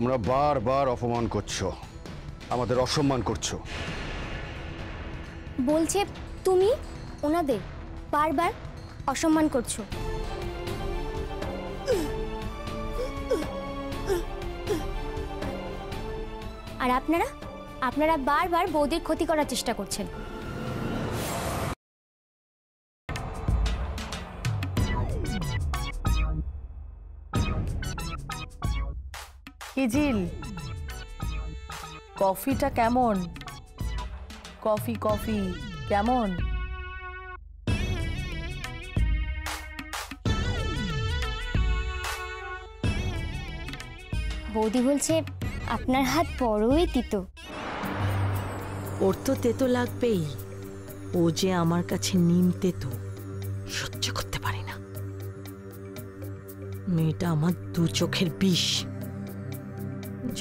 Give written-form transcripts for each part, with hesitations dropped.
তোমরা বারবার অপমান করছো, আমাদের অসম্মান করছো। বলছে তুমি ওনাদের বারবার অসম্মান করছো। আর আপনারা বারবার বৌদির ক্ষতি করার চেষ্টা করছেন। হিজিল, কফিটা কেমন? কফি কফি কেমন? বৌদি বলছে আপনার হাত বড়ই তিতো। ওর তো তেতো লাগবেই, ও যে আমার কাছে নিম তেতো, সহ্য করতে পারি না। মেয়েটা আমার দু চোখের বিষ।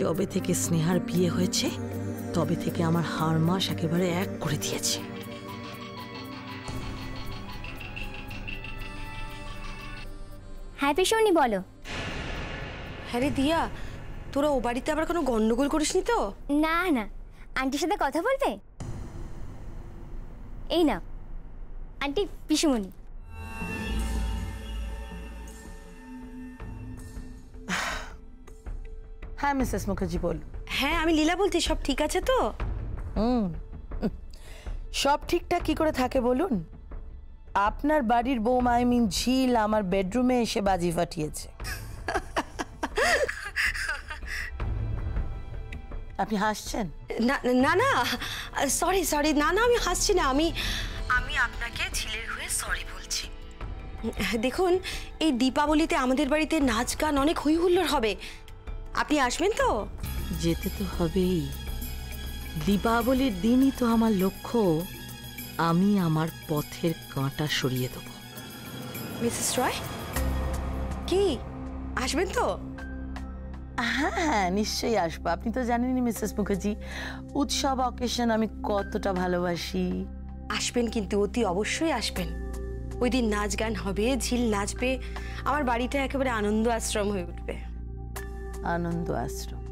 যবে থেকে স্নেহার বিয়ে হয়েছে তবে থেকে আমার হাড় মাস একেবারে এক করে দিয়েছে। হ্যাঁ পিসুনি বলো। হ্যাঁ রে দিয়া, তোরা ও বাড়িতে আবার কোনো গন্ডগোল করিসনি তো? না না, আন্টির সাথে কথা বলবে? এই না আন্টি, পিসুমণি। হ্যাঁ মিসেস মুখার্জি বলুন। হ্যাঁ আমি লীলা বলছি, সব ঠিক আছে তো? সব ঠিকঠাক কি করে থাকে বলুন? আপনার বাড়ির বৌমা আই মিন ঝিল আমার বেডরুমে এসে বাজি ফাটিয়েছে। আপনি হাসছেন? না না না, সরি সরি, না না আমি হাসছি না। আমি আপনাকে ঝিলের হয়ে সরি বলছি। দেখুন, এই দীপাবলিতে আমাদের বাড়িতে নাচ গান অনেক হই হুল্লোড় হবে, আপনি আসবেন তো? যেতে তো হবেই। দীপাবলির দিনই তো আমার লক্ষ্য আমি আমার পথের কাঁটা সরিয়ে দেব। মিসেস রয়, কি আসবেন তো? হ্যাঁ হ্যাঁ নিশ্চয়ই আসবো। আপনি তো জানেনই মিসেস মুখার্জি, উৎসব অকেশন আমি কতটা ভালোবাসি। আসবেন কিন্তু, অতি অবশ্যই আসবেন। ওই দিন নাচ গান হবে, ঝিল নাচবে, আমার বাড়িটা একেবারে আনন্দ আশ্রম হয়ে উঠবে। আনন্দ আশ্রম?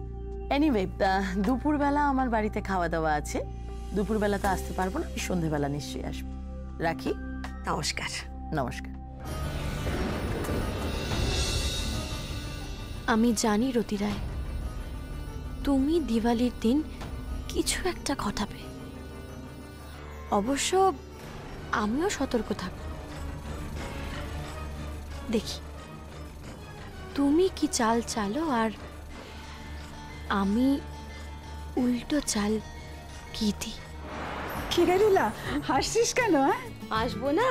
এনিওয়ে, দুপুরবেলা আমার বাড়িতে খাওয়া দাওয়া আছে। দুপুরবেলা তো আসতে পারবো না, আমি সন্ধেবেলা নিশ্চয়ই আসবো। রাখি, নমস্কার। নমস্কার। আমি জানি রতি রায়, তুমি দিওয়ালির দিন কিছু একটা ঘটাবে। অবশ্য আমিও সতর্ক থাকব। দেখি তুমি কি চাল চালো আর আমি উল্টো চাল কি দিই। কি রে লীলা, হাসছিস কেন? আসবো না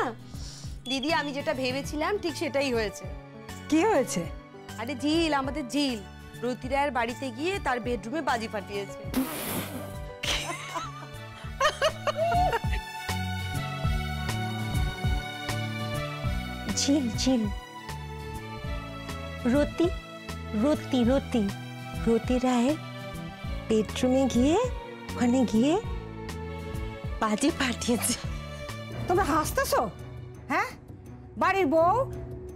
দিদি, আমি যেটা ভেবেছিলাম ঠিক সেটাই হয়েছে। কি হয়েছে? আরে ঝিল, আমাদের ঝিল রতি রায়ের বাড়িতে গিয়ে তার বেডরুমে বাজি ফাটিয়েছে। ঝিল ঝিল, রতি রতি রতি রতি রায়ের বেডরুমে গিয়ে ওখানে গিয়ে বাজি ফাটিয়েছে। তোমরা হাসতেছো? হ্যাঁ, বাড়ির বউ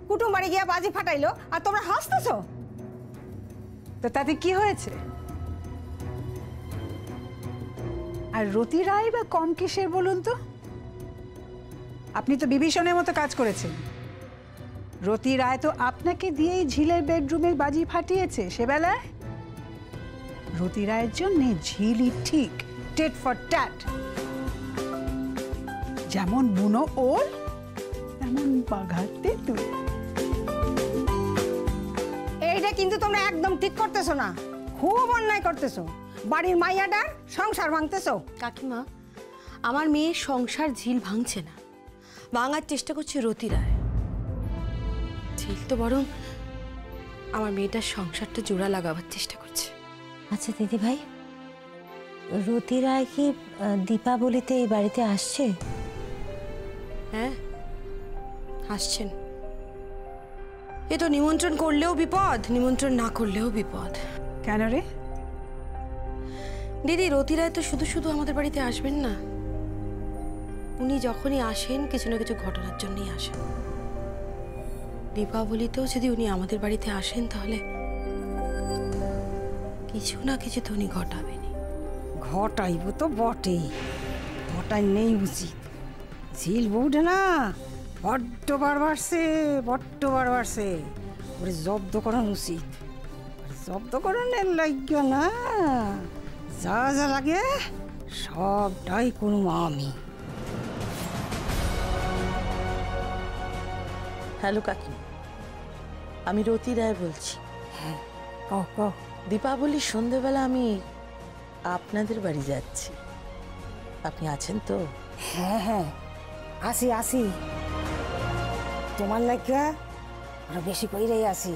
কুটুম বাড়ি গিয়ে বাজি ফাটাইলো আর তোমরা হাসতেছো? তো তাতে কি হয়েছে? আর রতি রায় বা কম কিসের বলুন তো? আপনি তো বিভীষণের মতো কাজ করেছেন। রতি রায় তো আপনাকে দিয়েই ঝিলের বেডরুমে বাজি ফাটিয়েছে সেবেলায়। রতি রায়ের জন্য ঝিলই ঠিক টেট ফর ট্যাট। যেমন বুনো ওল তেমন বাঘাতে তুই। এইটা কিন্তু তোমরা একদম ঠিক করতেছো না, খুব অন্যায় করতেছো। বাড়ির মাইয়াটার সংসার ভাঙতেছো। কাকিমা, আমার মেয়ের সংসার ঝিল ভাঙছে না, ভাঙার চেষ্টা করছে রতি রায়। ঝিল তো বরং আমার মেয়েটার সংসারটা জোড়া লাগাবার চেষ্টা করছে। আচ্ছা দিদি ভাই, রতি রায় কি দীপাবলিতে এই বাড়িতে আসছে? হ্যাঁ আসছেন। এ তো নিমন্ত্রণ করলেও বিপদ, নিমন্ত্রণ না করলেও বিপদ। কেন রে দিদি, রতি রায় তো শুধু শুধু আমাদের বাড়িতে আসবেন না। উনি যখনই আসেন কিছু না কিছু ঘটনার জন্যই আসেন। দীপাবলিতেও যদি উনি আমাদের বাড়িতে আসেন তাহলে কিছু না কিছু তো উনি ঘটাবেনি। ঘটাইব তো বটেই, ঘটাই নেই উচিত। ঝিল বউটা না বড্ড বার বাড়ছে, ওরে জব্দ করানো উচিত। জব্দ করানোর লাগবে না, যা যা লাগে সবটাই কোনো আমি। হ্যালো কাকিমা, আমি রতি রায় বলছি। হ্যাঁ, কও কও। দীপাবলির সন্ধেবেলা আমি আপনাদের বাড়ি যাচ্ছি, আপনি আছেন তো? হ্যাঁ হ্যাঁ, আসি। তোমার লাগে আরো বেশি কইরাই আসি,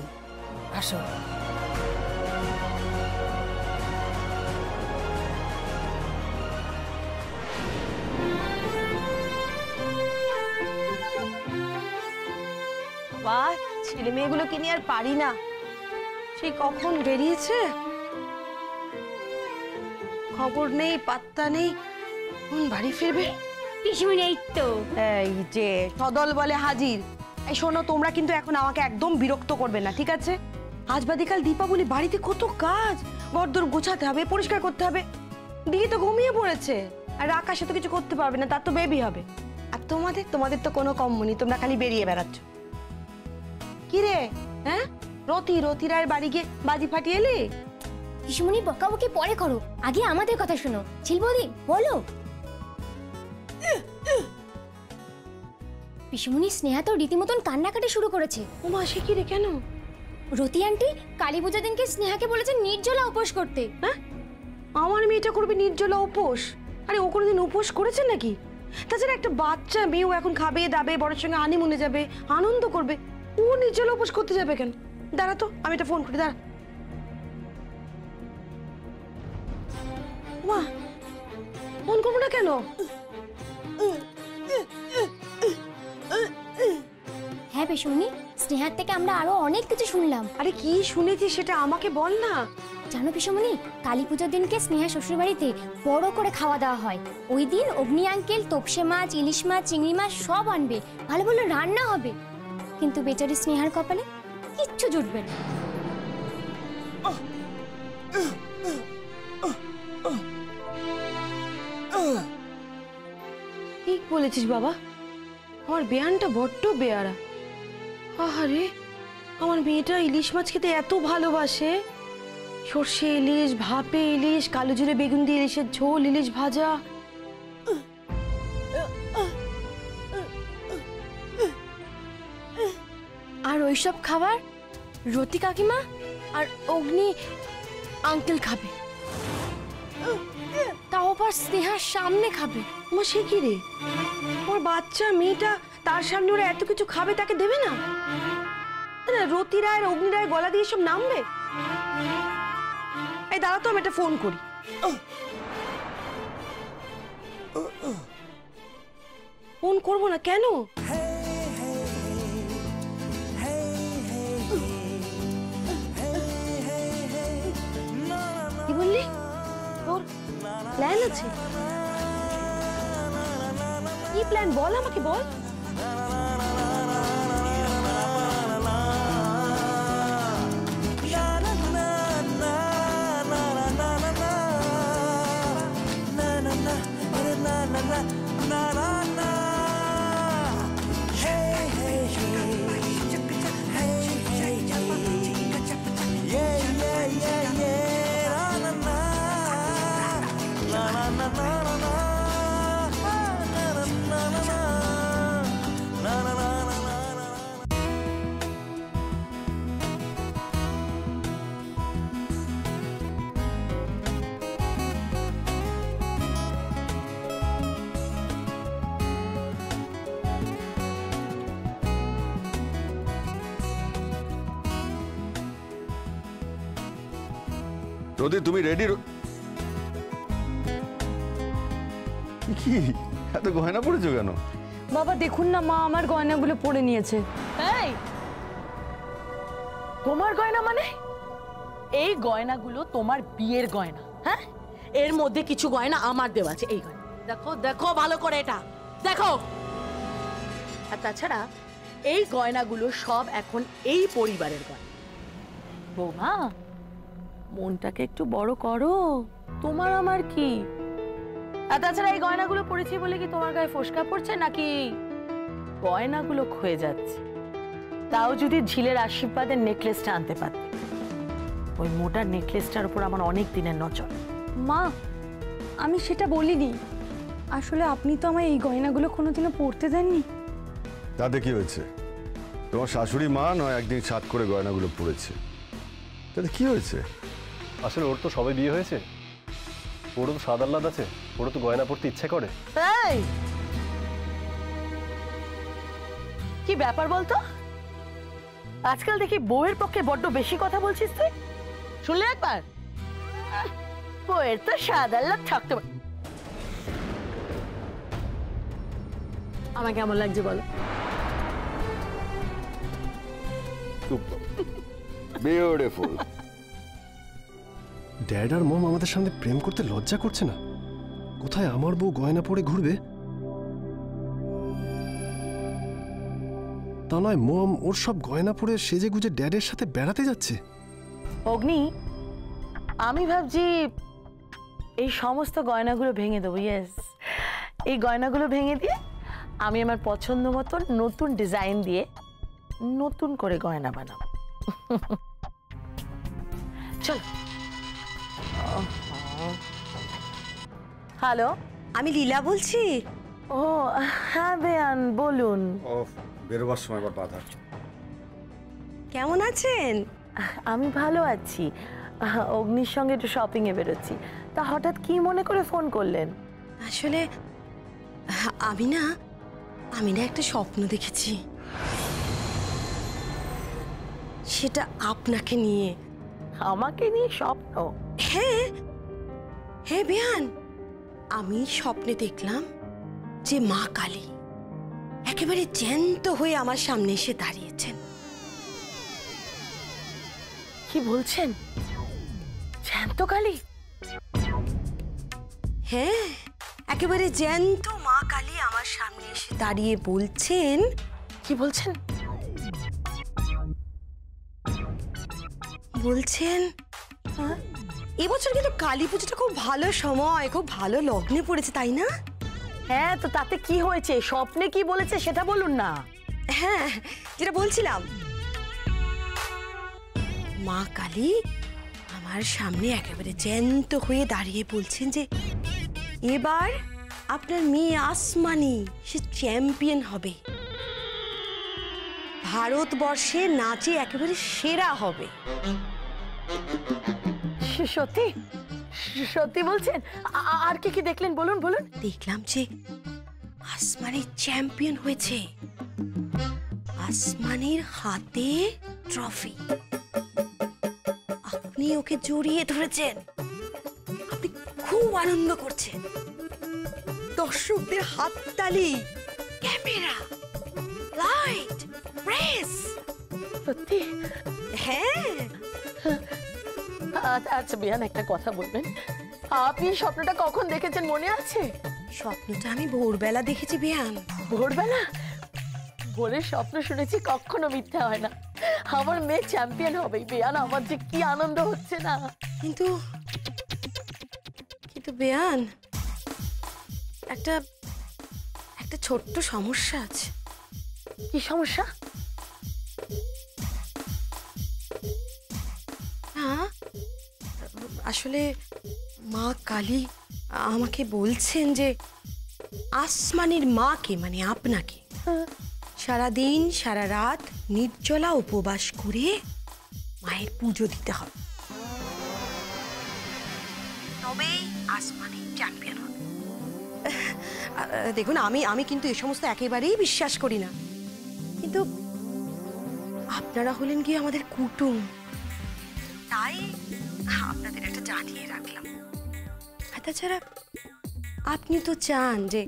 আসো। বাহ, ছেলে মেয়েগুলোকে নিয়ে আর পারি না। সেই কখন বেরিয়েছে, খবর নেই, পাত্তা নেই। কোন বাড়ি ফিরবে? পিসিমণি এই তো। এই যে সদল বলে হাজির। এই শোনো, তোমরা কিন্তু এখন আমাকে একদম বিরক্ত করবে না, ঠিক আছে? আজ বাদিকাল দীপাবলি, বাড়িতে কত কাজ, ঘরদোর গোছাতে হবে, পরিষ্কার করতে হবে। দিদি তো ঘুমিয়ে পড়েছে, আর আকাশে তো কিছু করতে পারবে না, তার তো বেবি হবে। আর তোমাদের তো কোনো কম নেই, তোমরা খালি বেরিয়ে বেড়াচ্ছ। কি রে, হ্যাঁ? রতি রায়ের বাড়ি গিয়ে বাজি ফাটিয়ে এলি? পিসিমণি বকাবকি পরে করো, আগে আমাদের কথা শোনো। ঝিলবৌদি বলো। পিসিমণি, স্নেহা তো রীতিমতন কান্নাকাটি শুরু করেছে। ওমা, সে কি রে, কেন? রতি আন্টি কালী পুজোর দিনকে স্নেহাকে বলেছে নির্জলা উপোস করতে। হ্যাঁ, আমার মেয়েটা করবে নির্জলা উপোস? আরে ও কোনোদিন উপোস করেছে নাকি? তাছাড়া একটা বাচ্চা মেয়ে, ও এখন খাবে দাবে, বড়ের সঙ্গে হানিমুনে যাবে, আনন্দ করবে, ও নির্জলা উপোস করতে যাবে কেন? দাঁড়া তো, আমি একটা ফোন করি, দাঁড়া। মা, ফোন করবো না কেন? হ্যাঁ পিসিমণি, স্নেহার থেকে আমরা আরো অনেক কিছু শুনলাম। আরে কি শুনেছি সেটা আমাকে বল না। জানো পিসিমণি, কালী পুজোর দিনকে স্নেহা শ্বশুরবাড়িতে বড় করে খাওয়া দাওয়া হয়। ওই দিন অগ্নি আঙ্কেল তোপসে মাছ, ইলিশ মাছ, চিংড়ি মাছ সব আনবে, ভালো ভালো রান্না হবে। কিন্তু বেচারি স্নেহার কপালে কিচ্ছু জুটবে না। ঠিক বলেছিস বাবা, আমার বেয়ানটা বড্ড বেয়ারা। আহারে, আমার মেয়েটা ইলিশ মাছ খেতে এত ভালোবাসে। সর্ষে ইলিশ, ভাপে ইলিশ, কালো জিরে বেগুন দিয়ে ইলিশের ঝোল, ইলিশ ভাজা। আর ওইসব খাবার রতি কাকিমা আর অগ্নি আঙ্কেল খাবে, তাও আবার স্নেহার সামনে খাবে। আমার সে কি রে, আমার বাচ্চা মেয়েটা, তার সামনে ওরা এত কিছু খাবে, তাকে দেবে না? রতি রায় আর অগ্নি রায় গলা দিয়ে সব নামবে। এই দাঁড়া তো, আমি একটা ফোন করি। ফোন করবো না কেন? কি বললি? তোর প্ল্যান আছে? কি প্ল্যান বল, আমাকে বল। রতি, তুমি রেডি? কি এত গয়না পড়েছো কেন? বাবা দেখুন না, মা আমার গয়নাগুলো পরে নিয়েছে। এই, তোমার গয়না মানে? এই গয়নাগুলো তোমার বিয়ের গয়না। হ্যাঁ, এর মধ্যে কিছু গয়না আমার দেওয়া আছে। এই গয়না দেখো, দেখো ভালো করে, এটা দেখো। আর তাছাড়া এই গয়নাগুলো সব এখন এই পরিবারের গয়না। বৌমা, মনটাকে একটু বড় করো, তোমার আমার কি। আর তাছাড়া এই গয়নাগুলো পরেছি বলে কি তোমার গায়ে ফোসকা পড়ছে নাকি গয়নাগুলো ক্ষয়ে যাচ্ছে? তাও যদি ঝিলের আশীর্বাদের নেকলেসটা আনতে পারতে। ওই মোটা নেকলেসটার উপর আমার অনেক দিনের নজর। মা, আমি সেটা বলিনি। আসলে আপনি তো আমায় এই গয়নাগুলো কোনোদিনও পরতে দেননি। তাতে কি হয়েছে? তোমার শাশুড়ি মা নয় একদিন সাত করে গয়নাগুলো পড়েছে, তাতে কি হয়েছে? আসলে ওর তো সবে বিয়ে হয়েছে, ওরও তো স্বাদ আহ্লাদ আছে, ওরও তো গয়না পড়তে ইচ্ছে করে। এই কি ব্যাপার বলতো? আজকাল দেখি বউয়ের পক্ষে বড্ড বেশি কথা বলছিস তুই। শুনলে একবার? বউয়ের তো স্বাদ আহ্লাদ থাকতে পারে। আমার কেমন লাগছে বলো? বিউটিফুল। ড্যাড আর মম আমাদের সামনে প্রেম করতে লজ্জা করছে না? কোথায় আমার বউ গয়না পরে ঘুরবে? তা নয় মম ওর সব গয়না পরে সেজে গুজে ড্যাডের সাথে বেড়াতে যাচ্ছে। অগ্নি, আমি ভাবছি এই সমস্ত গয়নাগুলো ভেঙে দেবো। ইয়েস, এই গয়নাগুলো ভেঙে দিয়ে আমি আমার পছন্দ মতো নতুন ডিজাইন দিয়ে নতুন করে গয়না বানাবো। চল। হ্যালো, আমি লীলা বলছি। ও হ্যাঁ বেয়ান, বলুন। বেরোবার সময় বাধা। কেমন আছেন? আমি ভালো আছি। অগ্নির সঙ্গে একটু শপিং এ বেরোচ্ছি। তা হঠাৎ কি মনে করে ফোন করলেন? আসলে আমি না একটা স্বপ্ন দেখেছি, সেটা আপনাকে নিয়ে। আমাকে নিয়ে স্বপ্ন? হ্যাঁ হ্যাঁ বেয়ান, আমি স্বপ্নে দেখলাম যে মা কালী একেবারে জ্যান্ত হয়ে আমার সামনে এসে দাঁড়িয়েছেন। কি বলছেন? জ্যান্ত কালী? হ্যাঁ, একেবারে জ্যান্ত মা কালী আমার সামনে এসে দাঁড়িয়ে বলছেন। কি বলছেন? বলছেন এবছর কিন্তু কালী পুজোটা খুব ভালো সময়, খুব ভালো লগ্নে পড়েছে, তাই না? হ্যাঁ, তো তাতে কি হয়েছে? স্বপ্নে কি বলেছে সেটা বলুন না। হ্যাঁ, যেটা বলছিলাম, মা কালী আমার সামনে একেবারে জ্যান্ত হয়ে দাঁড়িয়ে বলছেন যে এবার আপনার মেয়ে আসমানি সে চ্যাম্পিয়ন হবে, ভারতবর্ষে নাচে একেবারে সেরা হবে। সত্যি সত্যি বলছেন? আর কি কি দেখলেন বলুন বলুন। দেখলাম যে আসমানি চ্যাম্পিয়ন হয়েছে, আসমানির হাতে ট্রফি, আপনি ওকে জড়িয়ে ধরেছেন, আপনি খুব আনন্দ করছেন, দর্শকদের হাততালি, ক্যামেরা, লাইট, প্রেস। সত্যি? হ্যাঁ। আচ্ছা বিয়ান, একটা কথা বলবেন, আপনি স্বপ্নটা কখন দেখেছেন মনে আছে? স্বপ্নটা আমি ভোরবেলা দেখেছি বিয়ান। ভোরবেলা? ভোরের স্বপ্ন শুনেছি কখনো মিথ্যা হয় না। আমার মেয়ে চ্যাম্পিয়ন হবে বিয়ান, আমার যে কি আনন্দ হচ্ছে না। কিন্তু বেয়ান, একটা ছোট্ট সমস্যা আছে। কি সমস্যা? হ্যাঁ, আসলে মা কালী আমাকে বলছেন যে আসমানের মাকে মানে আপনাকে সারাদিন সারা রাত নির্জলা উপবাস করে মায়ের পুজো দিতে হবে, তবেই আসমানি চ্যাম্পিয়ন হবে। দেখুন, আমি কিন্তু এই সমস্ত একেবারেই বিশ্বাস করি না, কিন্তু আপনারা হলেন কি আমাদের কুটুম, তাই আপনাদের একটা জানিয়ে রাখলাম। তাছাড়া আপনি তো চান যে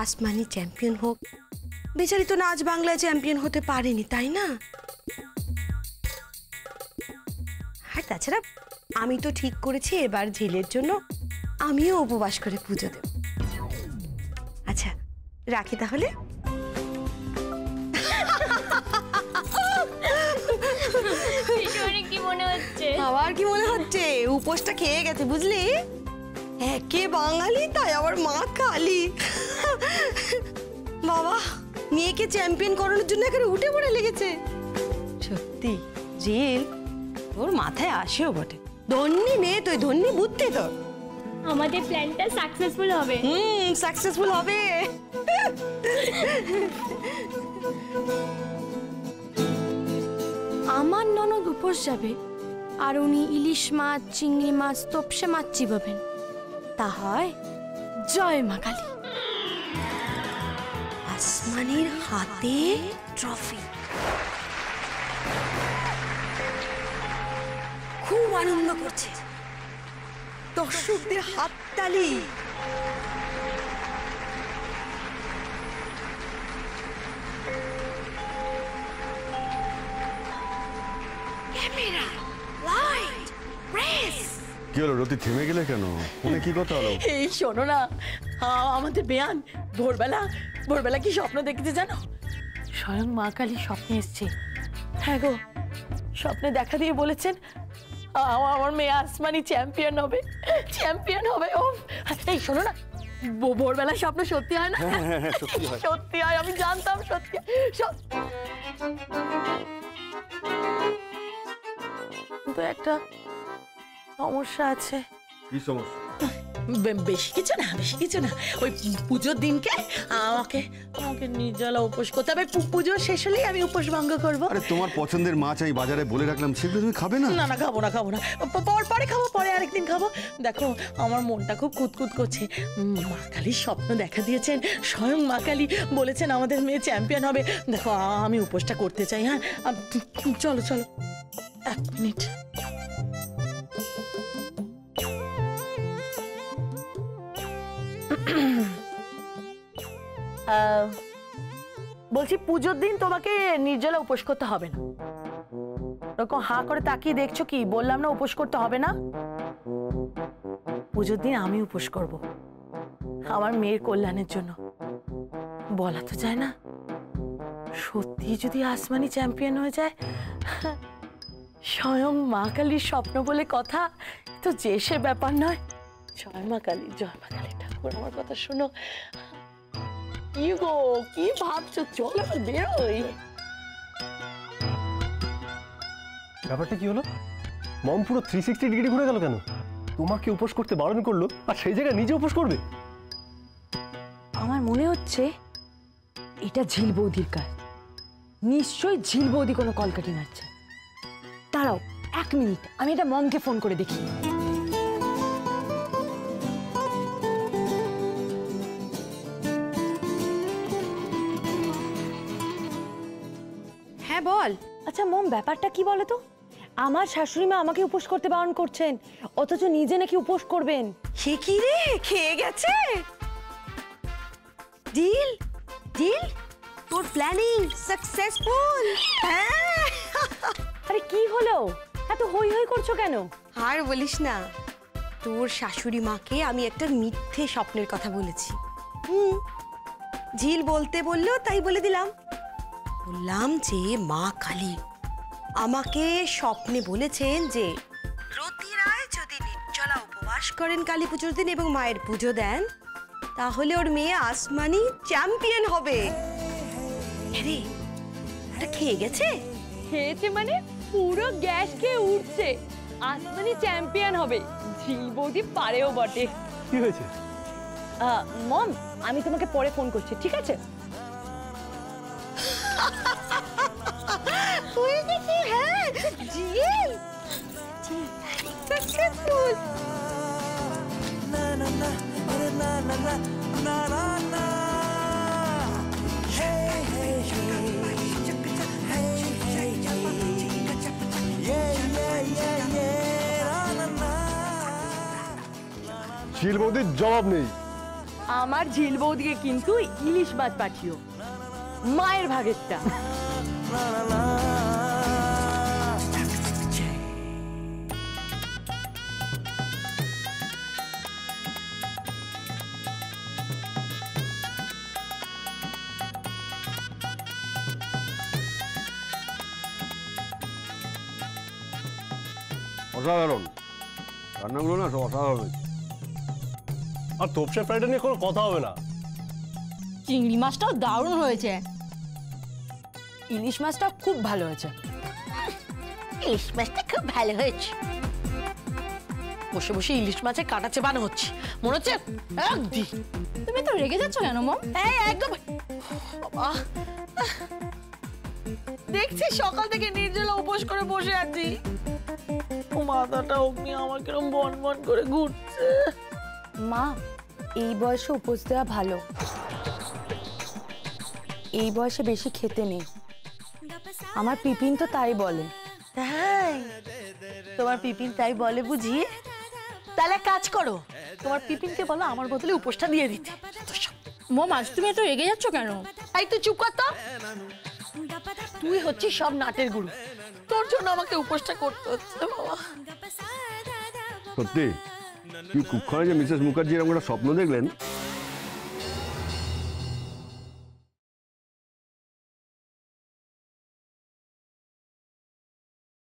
আসমানি চ্যাম্পিয়ন হোক, বেচারি তো নাচ বাংলায় চ্যাম্পিয়ন হতে পারেনি, তাই না? আর তাছাড়া আমি তো ঠিক করেছি এবার ঝিলের জন্য আমিও উপবাস করে পুজো দেব। আচ্ছা, রাখি তাহলে। কি মনে হচ্ছে? আবার কি মনে হচ্ছে? উপোসটা খেয়ে গেছে বুঝলি, একে বাঙালি তাই আবার মা কালী। বাবা মেয়েকে চ্যাম্পিয়ন করানোর জন্য এখানে উঠে পড়ে লেগেছে। সত্যি জিল তোর মাথায় আসেও বটে, ধন্যি মেয়ে তুই, ধন্যি বুদ্ধি তোর। আমাদের প্ল্যানটা সাকসেসফুল হবে। সাকসেসফুল হবে। আমার ননদ উপোস যাবে আর উনি ইলিশ মাছ, চিংড়ি মাছ, তোপসে মাছ চিবাবেন। তা হয় জয় মা কালী। আসমানির হাতে ট্রফি, খুব আনন্দ করছে, দর্শকদের হাততালি। Camera, light, press. কি হলো রতি, থেমে গেলে কেন? ফোনে কি কথা হলো? এই শোনো না, আমাদের বেয়ান ভোরবেলা কি স্বপ্ন দেখেছে জানো? স্বয়ং মা কালী স্বপ্নে এসছে। হ্যাঁ গো, স্বপ্নে দেখা দিয়ে বলেছেন আমার মেয়ে আসমানি চ্যাম্পিয়ন হবে। ও এই শোনো না, ভোরবেলা স্বপ্ন সত্যি হয় না? সত্যি হয়, আমি জানতাম সত্যি। কিন্তু একটা সমস্যা আছে। কি সমস্যা? বেশি কিছু না, ওই পুজোর দিনকে আমাকে নির্জলা উপোস করতে হবে। পুজো শেষ হলেই আমি উপোস ভঙ্গ করবো। আরে তোমার পছন্দের মাছ আমি বাজারে বলে রাখলাম, সেগুলো তুমি খাবে না? না খাবো না, পরে খাবো, পরে আরেকদিন খাবো। দেখো আমার মনটা খুব কুতকুত করছে। মা কালীর স্বপ্ন দেখা দিয়েছেন, স্বয়ং মা কালী বলেছেন আমাদের মেয়ে চ্যাম্পিয়ন হবে। দেখো আমি উপোসটা করতে চাই। হ্যাঁ চলো 1 মিনিট। বলছি পুজোর দিন তোমাকে নির্জলা উপোস করতে হবে না। ওরকম হাঁ করে তাকিয়ে দেখছো কি? বললাম না উপোস করতে হবে না। পুজোর দিন আমি উপোস করব, আমার মেয়ের কল্যাণের জন্য। বলা তো যায় না, সত্যি যদি আসমানি চ্যাম্পিয়ন হয়ে যায়, স্বয়ং মা কালীর স্বপ্ন বলে কথা, তো যে সে ব্যাপার নয়। জয় মা কালী, ঠাকুর আমার কথা শোনো। কি গো, কি ভাবছো? চলো বেরোই। ব্যাপারটা কি হলো? মম পুরো 360 ডিগ্রি ঘুরে গেল কেন? তোমাকে উপোস করতে বারণ করলো আর সেই জায়গায় নিজে উপোস করবে? আমার মনে হচ্ছে এটা ঝিল বৌদির কাজ। নিশ্চয়ই ঝিল বৌদি কোনো কলকাঠি মারছে। দাঁড়াও 1 মিনিট, আমি এটা মমকে ফোন করে দেখি। হ্যাঁ বল। আচ্ছা মম, ব্যাপারটা কি বলো তো? আমার শাশুড়ি মা আমাকে উপোস করতে বারণ করছেন, অথচ নিজে নাকি উপোস করবেন। সে কি রে, খেয়ে গেছে? ডিল তোর প্ল্যানিং সাকসেসফুল। হ্যাঁ। আরে কি হলো, এত হই হই করছো কেন? আর বলিস না, তোর শাশুড়ি মাকে আমি একটা মিথ্যে স্বপ্নের কথা বলেছি। ঝিল বলতে বললো তাই বলে দিলাম। বললাম যে মা কালী আমাকে স্বপ্নে বলেছেন যে রতি রায় যদি নির্জলা উপবাস করেন কালী পুজোর দিন এবং মায়ের পুজো দেন, তাহলে ওর মেয়ে আসমানি চ্যাম্পিয়ন হবে। আরে এটা খেয়ে গেছে? খেয়েছে মানে পুরো গ্যাস খেয়ে উঠছে। আসমানি চ্যাম্পিয়ন হবে, ঝিল বৌদি পারেও বটে। কি হয়েছে? মম, আমি তোমাকে পরে ফোন করছি, ঠিক আছে? হয়ে গেছে। হ্যাঁ জিল সাকসেসফুল। ঝিল বৌদির জবাব নেই। আমার ঝিল বৌদিকে কিন্তু ইলিশ মাছ পাঠিও, মায়ের ভাগেরটা। অসাধারণ, রান্নাগুলো না সব অসাধারণ। আর তোপসে ফ্রাইটা নিয়ে কোনো কথা হবে না। চিংড়ি মাছটাও দারুণ হয়েছে, ইলিশ মাছটা খুব ভালো হয়েছে। ইলিশ মাছটা খুব ভালো হয়েছে। বসে বসে ইলিশ মাছের কাটা চেবানো হচ্ছে, মনে হচ্ছে একদি। তুমি তো রেগে যাচ্ছ কেন মম? এই একদম বাবা, দেখছি সকাল থেকে নির্জলা উপোস করে বসে আছি, ও মাথাটা অগ্নি আমার কিরম বন বন করে ঘুরছে। মা, এই বয়সে উপোস দেওয়া ভালো, এই বয়সে বেশি খেতে নেই। আমার পিপিন তো তাই বলে। তাই তোমার পিপিন তাই বলে বুঝি? তাহলে এক কাজ করো, তোমার পিপিনকে বলো আমার বদলে উপোসটা দিয়ে দিতে। মম, আজ তুমি এত রেগে যাচ্ছ কেন? এই তুই চুপ কর তো, তুই হচ্ছিস সব নাটের গুরু, তোর জন্য আমাকে উপোসটা করতে হচ্ছে বাবা। সত্যি কি কুক্ষণে যে মিসেস মুখার্জি এরকম একটা স্বপ্ন দেখলেন